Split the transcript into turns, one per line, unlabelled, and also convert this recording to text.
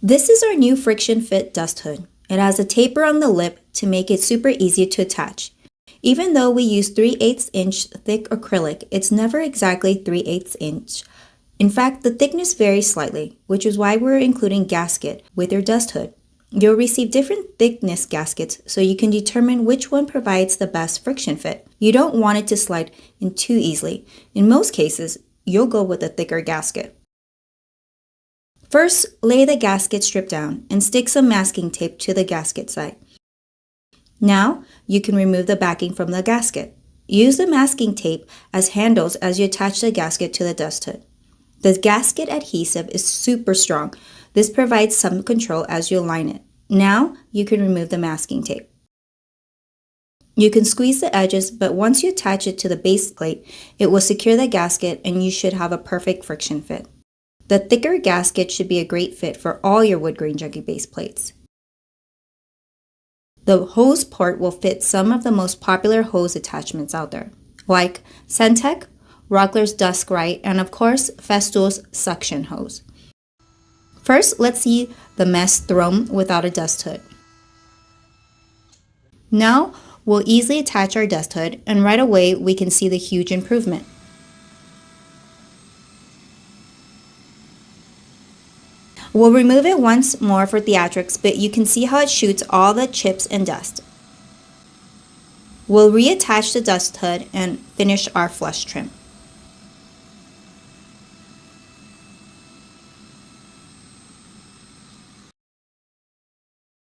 This is our new FrictionFit Dust Hood. It has a taper on the lip to make it super easy to attach. Even though we use 3/8 inch thick acrylic, it's never exactly 3/8 inch. In fact, the thickness varies slightly, which is why we're including gasket with your dust hood. You'll receive different thickness gaskets so you can determine which one provides the best friction fit. You don't want it to slide in too easily. In most cases, you'll go with a thicker gasket. First, lay the gasket strip down and stick some masking tape to the gasket side. Now, you can remove the backing from the gasket. Use the masking tape as handles as you attach the gasket to the dust hood. The gasket adhesive is super strong. This provides some control as you align it. Now, you can remove the masking tape. You can squeeze the edges, but once you attach it to the base plate, it will secure the gasket and you should have a perfect friction fit. The thicker gasket should be a great fit for all your Wood Grain Junkie base plates. The hose port will fit some of the most popular hose attachments out there, like Centec, Rockler's Dusk Right, and of course, Festool's suction hose. First, let's see the mess thrown without a dust hood. Now, we'll easily attach our dust hood, and right away we can see the huge improvement. We'll remove it once more for theatrics, but you can see how it shoots all the chips and dust. We'll reattach the dust hood and finish our flush trim.